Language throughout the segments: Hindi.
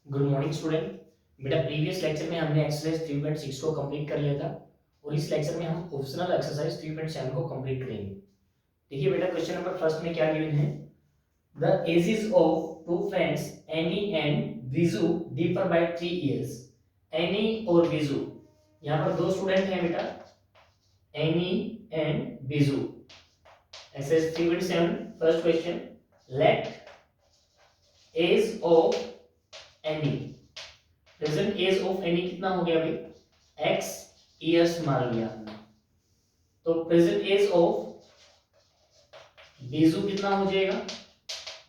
Good morning student. बेटा प्रीवियस लेक्चर में हमने एक्सरसाइज 3.6 को कंप्लीट कर लिया था और इस लेक्चर में हम ऑप्शनल एक्सरसाइज 3.7 को कंप्लीट करेंगे। देखिए बेटा क्वेश्चन नंबर फर्स्ट में क्या गिवन है, the ages of two friends Ani and Viju differ by 3 years. Ani और विजू, यहाँ पर दो स्टूडेंट हैं बेटा, Ani and Viju. Exercise 3.7 first question, let age of Ani, present age of Ani कितना हो गया भाई, एक्स ईयर्स मान लिया हमने। तो प्रेजेंट एज ऑफ बीजू कितना हो जाएगा,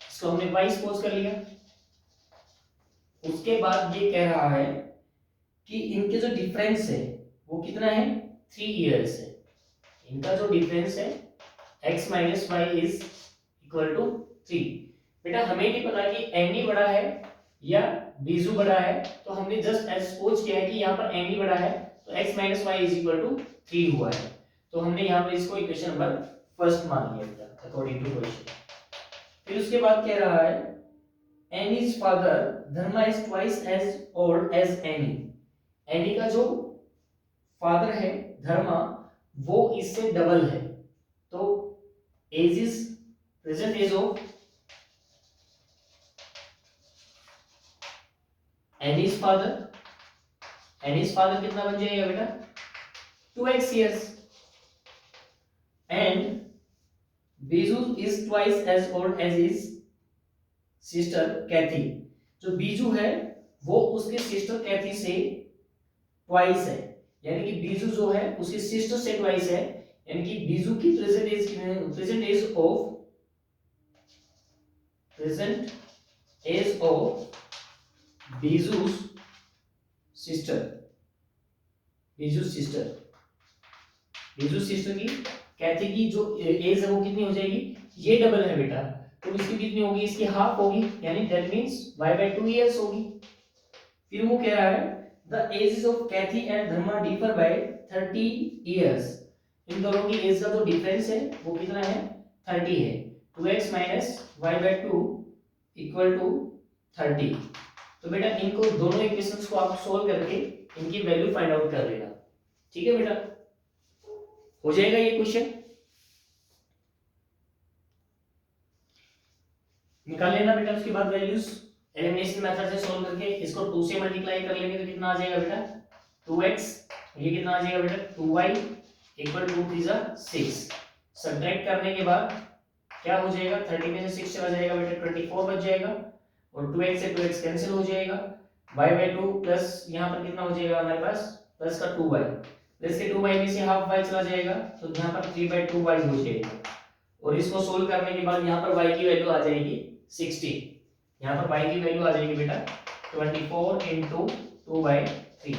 इसको हमने वाई सपोज कर लिया। उसके बाद ये कह रहा है कि इनके जो डिफरेंस है वो कितना है, 3 इयर्स है। इनका जो डिफरेंस है x minus Y is equal to 3। बेटा हमें नहीं पता कि एनी बड़ा है या बीजू बड़ा है, तो हमने जस्ट एज सपोज किया है कि यहाँ पर एनी बड़ा है तो x minus Y is equal to 3 हुआ है। तो हमने यहाँ पर इसको इक्वेशन नंबर फर्स्ट मान लिया था अकॉर्डिंग टू क्वेश्चन। फिर उसके बाद कह रहा है Ani's father Dharma is twice as old as Ani. Ani का जो फादर है धर्मा वो इससे डबल है। तो age is present age of Ani's father कितना बन जाएगा बेटा, 2x years and Biju is twice as old as his sister कैथी। जो बीजू है वो उसके सिस्टर कैथी से ट्वाइस है, यानी कि बीजू जो है उसकी सिस्टर से ट्वाइस है, यानी कि बीजू की present age of Biju sister की कैथी की जो एज है वो कितनी हो जाएगी, ये डबल है बेटा, तो इसकी कितनी होगी, इसकी हाफ होगी, यानी दैट मींस y/2 इयर्स होगी। फिर वो कह रहा है the ages of Kathy and Dharma differ by 30 years. इन दोनों की एज का जो डिफरेंस है वो कितना है, 30 है। 2x y/2 equal to 30। तो बेटा इनको दोनों इक्वेशंस को आप सोल्व करके इनकी वैल्यू फाइंड आउट कर लेना, ठीक है बेटा, हो जाएगा ये क्वेश्चन। निकाल लेना बेटा उसके बाद वैल्यूज एलिमिनेशन मेथड से सोल्व करके। इसको 2 से मल्टीप्लाई कर लेंगे तो कितना आ जाएगा बेटा, 2x। ये कितना आ जाएगा बेटा, 2y इक्वल टू 3 जा 6। सब्ट्रैक्ट करने के बाद क्या हो जाएगा, 30 में से 6 चला जाएगा बेटा, 24 बच जाएगा और 2x से 2x कैंसिल हो जाएगा। y/2 प्लस यहाँ पर कितना हो जाएगा हमारे पास, प्लस का 2y, प्लस के 2y में से हाफ y चला जाएगा तो यहाँ पर 3/2y हो जाएगा। और इसको सोल्व करने के बाद यहाँ पर y की वैल्यू आ जाएगी 60। यहाँ पर y की वैल्यू आ जाएगी बेटा 24 इंटू 2/3,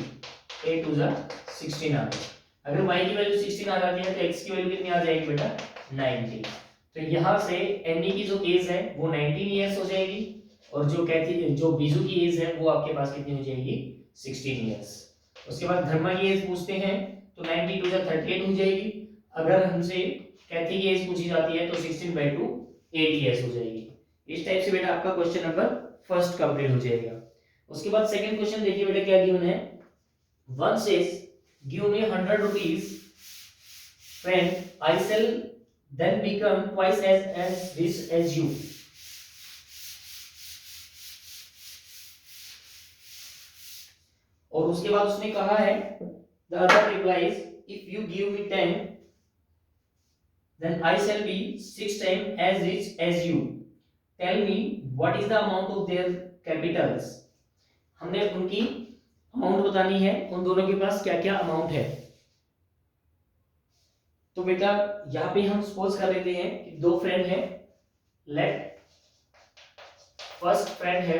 8 2 16 आ गई। अगर y की वैल्यू 16 आ जाती है तो x की वैल्यू कितनी आ जाएगी बेटा, 90। तो यहाँ से एनी की जो एज है वो 19 इयर्स हो जाएगी और जो कैथी जो बीजू की एज है वो आपके पास कितनी हो जाएगी, 16 इयर्स। उसके बाद धर्मा की एज पूछते हैं तो 90 2 38 हो जाएगी। अगर हमसे कैथी की एज पूछी जाती है तो 16/2 8 इयर्स हो जाएगी। इस टाइप से बेटा आपका क्वेश्चन नंबर फर्स्ट कंप्लीट हो जाएगा। उसके बाद सेकंड क्वेश्चन देखिए बेटा क्या गिवन है, one says give me 100 rupees when I shall then become twice as rich as you। और उसके बाद उसने कहा है the other replies if you give me 10 then I shall be 6 times as rich as you, tell me what is the amount of their capitals। हमने उनकी अमाउंट बतानी है, उन दोनों के पास क्या क्या अमाउंट है। तो बेटा यहाँ पे हम सपोज कर लेते हैं कि दो फ्रेंड हैं, लेट फर्स्ट फ्रेंड है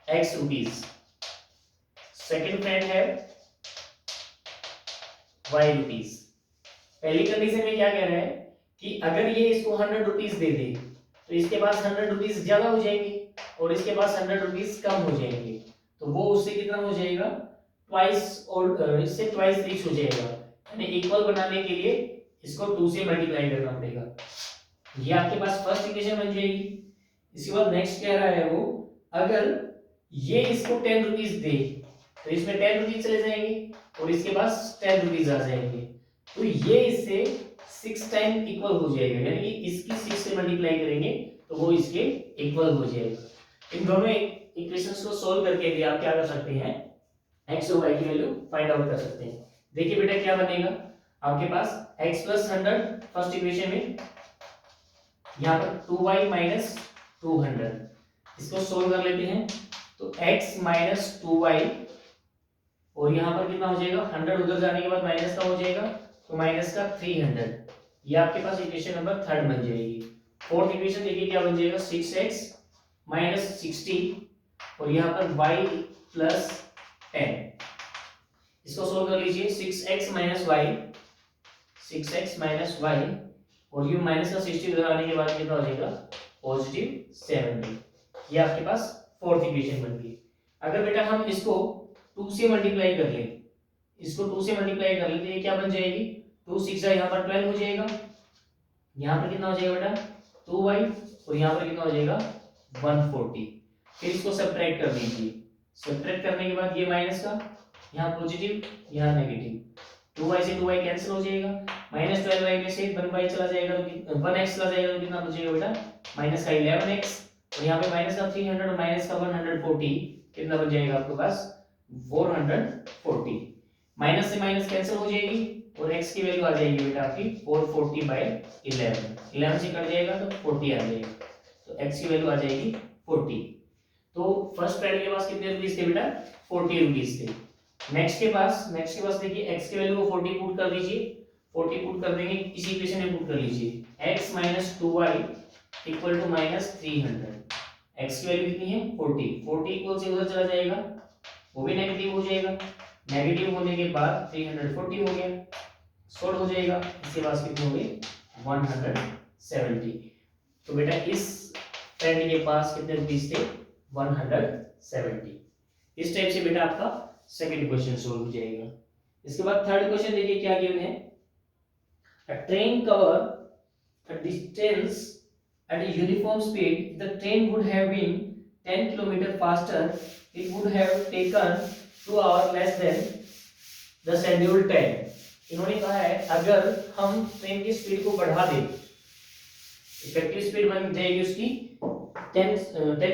x रुपीज, सेकेंड फ्रेंड है y रुपीज। पहली कंडीशन में क्या कह रहा है कि अगर ये इसको 100 रुपीज दे दे तो इसके पास 100 रुपीज ज्यादा हो जाएंगे और इसके पास 100 रुपीज कम हो जाएंगे, तो वो उससे कितना हो जाएगा, ट्वाइस और इससे ट्वाइस रिच हो जाएगा। यानी इक्वल बनाने के लिए इसको 2 से मल्टीप्लाई करना पड़ेगा। ये आपके पास फर्स्ट इक्वेशन बन जाएगी। इसके बाद नेक्स्ट कह रहा है वो, अगर ये इसको 10 रुपीज दे तो इसमें 10 रुपीज चले जाएंगे और इसके पास 10 रुपीज आ जाएंगे, तो ये इससे 6 टाइम इक्वल हो जाएगा, यानी कि इसकी 6 से मल्टीप्लाई करेंगे तो वो इसके इक्वल हो जाएगा। इन दोनों इक्वेशंस को सॉल्व करके भी आप क्या कर सकते हैं, x और y की वैल्यू फाइंड आउट कर सकते हैं। देखिए बेटा क्या बनेगा, आपके पास x + 100 फर्स्ट इक्वेशन में, यहाँ पर 2y - 200, इसको सोल्व कर लेते हैं तो x - 2y, और यहाँ पर कितना हो जाएगा, 100 उधर जाने के बाद माइनस का हो जाएगा तो माइनस का 300। ये आपके पास इक्वेशन नंबर 3 बन जाएगी। फोर्थ इक्वेशन देखिए क्या बन जाएगा, 6x - 60 और यहाँ पर y + 10, इसको सोल्व कर लीजिए। 6x - y और ये माइनस का 60 उधर आने के बाद कितना हो जाएगा, +70। ये आपके पास फोर्थ इक्वेशन बन गई। अगर बेटा हम इसको 2 से मल्टीप्लाई कर लें, इसको 2 से मल्टीप्लाई कर लें तो ये क्या बन जाएगी, 2 6 यहाँ पर 12 हो जाएगा, यहाँ पर कितना हो जाएगा बेटा 2y और यहाँ पर कितना हो जाएगा 140। फिर इसको सब्ट्रैक्ट कर दीजिए, सब्ट्रैक्ट करने के बाद ये माइनस का, यहाँ पॉजिटिव यहाँ नेगेटिव, 2y से 2y कैंसिल हो जाएगा, -12y में से 1y चला जाएगा तो 1x चला जाएगा तो कितना बचेगा बेटा माइनस का 11x, और यहाँ पे माइनस का 300 और माइनस का 140, कितना बन जाएगा आपके पास 440। माइनस से माइनस कैंसिल हो जाएगी और x की वैल्यू आ जाएगी बेटा आपकी 440/11, 11 से कट जाएगा तो 40 आ जाएगा, तो x की वैल्यू आ जाएगी 40। तो फर्स्ट फ्रेंड के पास कितने रुपीस थे बेटा, 40 रुपीस थे। नेक्स्ट के पास देखिए x की वैल्यू को 40 पुट कर दीजिए, 40 पुट कर देंगे, इसी इक्वेशन में पुट कर लीजिए, x - 2y = -300। x की वैल्यू कितनी है 40 इक्वल से उधर चला जाएगा, वो भी नेगेटिव हो जाएगा, नेगेटिव होने के बाद 340 हो गया, शॉर्ट हो जाएगा, इसके पास कितने हो गए 170। तो बेटा इस फ्रेंड के पास कितने रुपीस थे 170। इस टाइप से बेटा आपका सेकंड क्वेश्चन सोल्व हो जाएगा। इसके बाद थर्ड क्वेश्चन देखिए क्या गिवन है, a train cover a distance at a uniform speed. If the train would have been 10 km faster, it would have taken 2 hours less than the scheduled time. इन्होंने कहा है अगर हम ट्रेन की स्पीड को बढ़ा दें, इफेक्टिव स्पीड बन जाएगी उसकी 10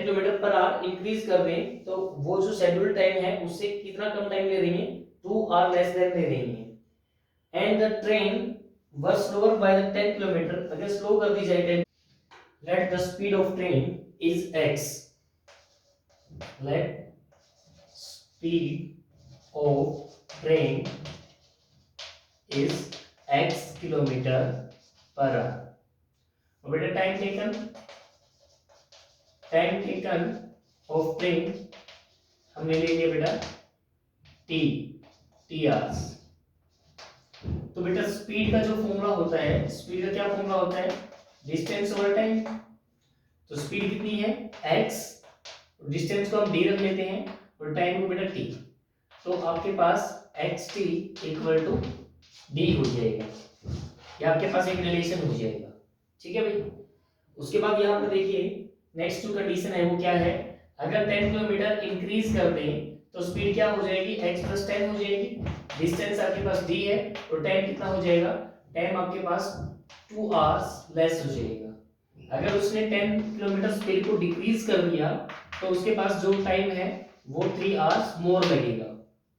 km/h इंक्रीज कर दें, तो वो जो शेड्यूल टाइम है उससे कितना कम टाइम ले रही है 2 hours लेस देन ले रही है। And the train was slower by the 10 km, अगर स्लो कर दी जाए 10, let the speed of train is x, let speed of train is x km/h। और बेटा टाइम टेकन ऑफ ट्रेन हमने ले लिया बेटा t hours। तो बेटा स्पीड का जो फॉर्मूला होता है, स्पीड का क्या फॉर्मूला होता है, डिस्टेंस ओवर टाइम। तो स्पीड कितनी है x, डिस्टेंस को हम d रख लेते हैं और टाइम को बेटा t, तो आपके पास xt = d हो जाएगा, ये आपके पास एक रिलेशन हो जाएगा, ठीक है भाई। उसके बाद यहाँ पर देखिए नेक्स्ट जो कंडीशन है वो क्या है, अगर 10 किलोमीटर इंक्रीज कर दें तो स्पीड क्या हो जाएगी x + 10 हो जाएगी, डिस्टेंस आपके पास d है और टाइम कितना हो जाएगा, टाइम आपके पास 2 hours लेस हो जाएगा। अगर उसने 10 किलोमीटर स्पीड को डिक्रीज कर दिया तो उसके पास जो टाइम है वो 3 hours मोर लगेगा,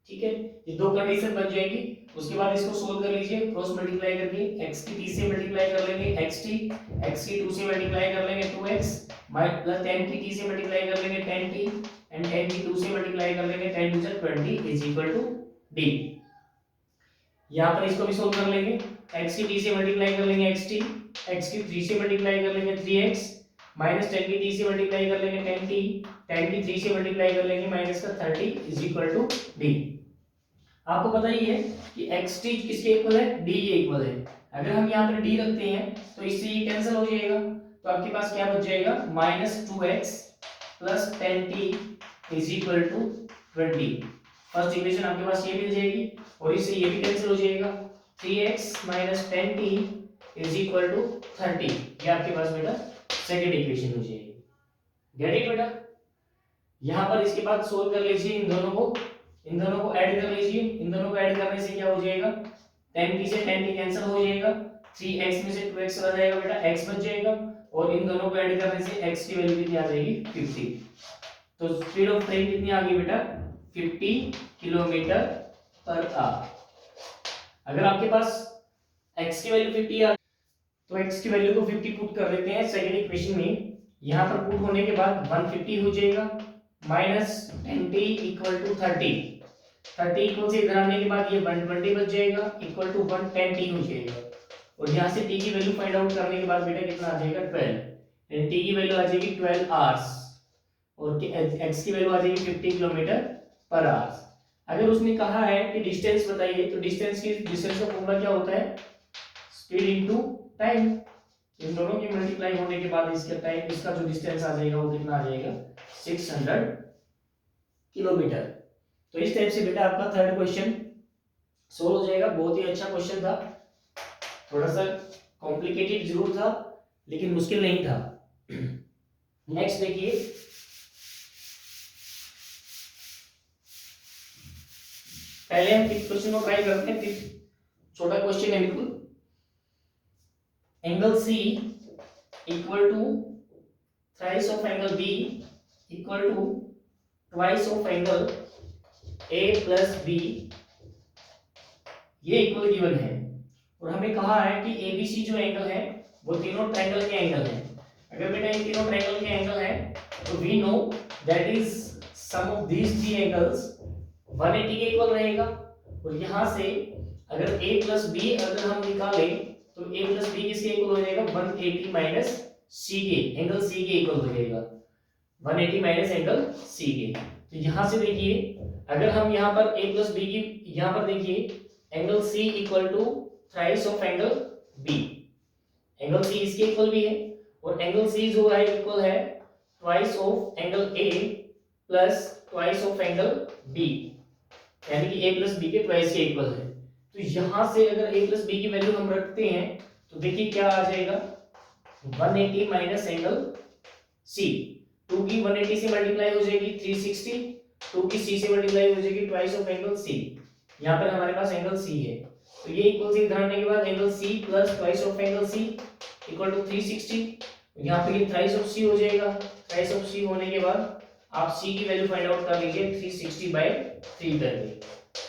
ठीक है। ये दो कंडीशन बन जाएगी। उसके बाद इसको सोल्व कर लीजिए, क्रॉस मल्टीप्लाई करके x की t से मल्टीप्लाई कर लेंगे xt, x की 2 से मल्टीप्लाई कर लेंगे 2x, प्लस 10 की t से मल्टीप्लाई कर लेंगे 10t, एंड 10 की 2 से मल्टीप्लाई कर लेंगे 10 * 20 = d। यहाँ पर इसको भी सोल्व कर लेंगे, x की t से मल्टीप्लाई कर लेंगे xt, x की 3 से मल्टीप्लाई कर लेंगे 3x, माइनस 10 की t से मल्टीप्लाई कर लेंगे 10t, 10 की 3 से मल्टीप्लाई कर लेंगे -30 = d। आपको पता ही है कि xt किसके इक्वल है, d के इक्वल है। अगर हम यहाँ पर d रखते हैं तो इससे ये कैंसिल हो जाएगा, तो आपके पास क्या बच जाएगा -2x + 10t = 20। फर्स्ट इक्वेशन आपके पास ये मिल जाएगी और इससे ये भी कैंसिल हो जाएगा, 3x - 10t is equal to 30। ये आपके पास बेटा सेकंड इक्वेशन हो जाएगी। गेट इट बेटा। यहाँ पर इसके बाद सोल्व कर लीजिए इन दोनों को ऐड कर लीजिए। इन दोनों को ऐड करने से क्या हो जाएगा, 10t से 10t कैंसिल हो जाएगा, 3x में से 2x चला जाएगा बेटा, x बच जाएगा, और इन दोनों को ऐड करने से x की वैल्यू कितनी आ जाएगी 50। तो स्पीड ऑफ ट्रेन कितनी आ गई बेटा 50 किलोमीटर पर आवर। अगर आपके पास x की वैल्यू 50 आ तो x की वैल्यू को 50 पुट कर देते हैं सेकंड इक्वेशन में। यहाँ पर पुट होने के बाद 150 हो जाएगा minus 10t equal to 30 equal से इधर आने के बाद ये 120 बच जाएगा इक्वल टू 110t हो जाएगा। और यहाँ से t की वैल्यू फाइंड आउट करने के बाद बेटा कितना आ जाएगा 12, t की वैल्यू आ जाएगी 12 आवर्स और x की वैल्यू आ जाएगी 50 किलोमीटर पर आवर। अगर उसने कहा है कि डिस्टेंस बताइए तो डिस्टेंस का फॉर्मूला क्या होता है, स्पीड इनटू टाइम। इन दोनों की मल्टीप्लाई होने के बाद इसका टाइम, इसका जो डिस्टेंस आ जाएगा वो कितना आ जाएगा 600 किलोमीटर। तो इस टाइप से बेटा आपका थर्ड क्वेश्चन सोल्व हो जाएगा। बहुत ही अच्छा क्वेश्चन था, थोड़ा सा कॉम्प्लिकेटेड जरूर था लेकिन मुश्किल नहीं था। नेक्स्ट देखिए, पहले हम फिफ्थ क्वेश्चन को ट्राई करते हैं। फिफ्थ छोटा क्वेश्चन है बिल्कुल। Angle C equal to thrice of angle B equal to twice of angle A plus B, ये इक्वल गिवन है। और हमें कहा है कि ABC जो एंगल है वो तीनों ट्रायंगल के एंगल हैं। अगर बेटा इन तीनों ट्रायंगल के एंगल हैं तो we know that is sum of these three angles 180 के इक्वल रहेगा। और यहाँ से अगर A प्लस B अगर हम निकालें तो A प्लस B किसके इक्वल हो जाएगा 180 माइनस C के, एंगल C के इक्वल हो जाएगा 180 माइनस एंगल C के। तो यहाँ से देखिए अगर हम यहाँ पर A प्लस B की, यहाँ पर देखिए angle C equal to thrice of angle B, angle C इसके इक्वल भी है और एंगल C जो है इक्वल है twice of angle A plus twice of angle B, यानी कि A प्लस B के ट्वाइस के इक्वल है। तो यहाँ से अगर A प्लस B की वैल्यू हम रखते हैं तो देखिए क्या आ जाएगा 180 माइनस एंगल C, 2 की 180 से मल्टीप्लाई हो जाएगी 360, 2 की C से मल्टीप्लाई हो जाएगी ट्वाइस ऑफ एंगल C। यहाँ पर हमारे पास एंगल C है तो ये इक्वल से इधर आने के बाद angle C plus twice of angle C equal to 360। यहाँ पे ये थ्राइस ऑफ C हो जाएगा, थ्राइस ऑफ C होने के बाद आप C की वैल्यू फाइंड आउट कर लीजिए 360 बाय 3 करके,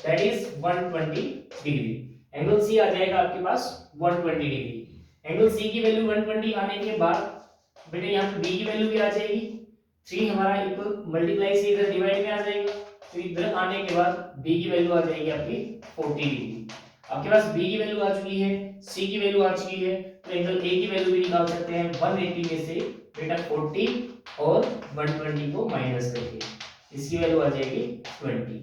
that is 120 degree. Angle C आ जाएगा आपके पास 120 डिग्री। एंगल C की वैल्यू 120 आने के बाद बेटा यहाँ पे B की वैल्यू भी आ जाएगी, 3 हमारा इक्वल मल्टीप्लाई से इधर डिवाइड में आ जाएगा। तो इधर आने के बाद B की वैल्यू आ जाएगी आपकी 40 डिग्री। आपके पास B की वैल्यू आ चुकी है, C की वैल्यू आ चुकी है, तो एंगल A की वैल्यू भी निकाल सकते हैं 180 में से बेटा 40 और 120 को माइनस करके इसकी वैल्यू आ जाएगी 20।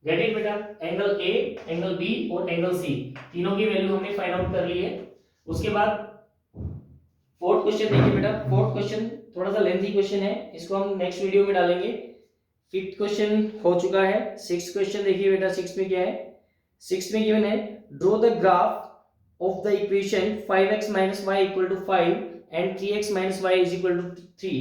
गेट इट बेटा। एंगल A, एंगल B और एंगल C तीनों की वैल्यू हमने फाइंड आउट कर ली है। उसके बाद फोर्थ क्वेश्चन देखिए बेटा। फोर्थ क्वेश्चन थोड़ा सा लेंथी क्वेश्चन है, इसको हम नेक्स्ट वीडियो में डालेंगे। फिफ्थ क्वेश्चन हो चुका है। सिक्स्थ क्वेश्चन देखिए बेटा, सिक्स्थ में क्या है, सिक्स्थ में गिवन है draw the graph of the equation 5x - y = 5 and 3x - y = 3.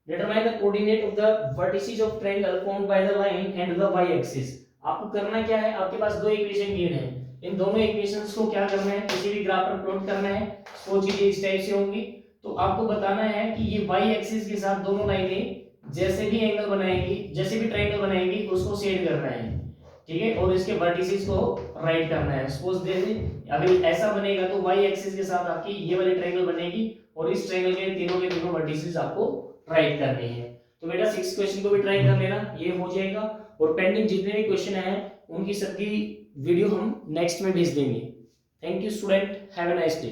Determine the coordinate of the vertices of triangle formed by the line and the y axis. आपको करना क्या है, आपके पास दो इक्वेशन गिवन है, इन दोनों इक्वेशंस को क्या करना है, किसी भी ग्राफ पर प्लॉट करना है। वो चीजें इस टाइप से होंगी। तो आपको बताना है कि ये y एक्सिस के साथ दोनों लाइनें जैसे भी एंगल बनाएंगी, जैसे भी ट्रायंगल बनाएंगी उसको शेड करना है, ठीक है, और इसके वर्टिसेस को राइट करना है। सपोज जैसे अगर ऐसा बनेगा तो y एक्सिस के साथ आपकी ये वाली ट्रायंगल बनेगी और इस ट्रायंगल के तीनों वर्टिसेस आपको राइट करने हैं। तो बेटा 6 क्वेश्चन को भी ट्राई कर लेना, ये हो जाएगा। और पेंडिंग जितने भी क्वेश्चन हैं उनकी सबकी वीडियो हम नेक्स्ट में भेज देंगे। Thank you student, have a nice day.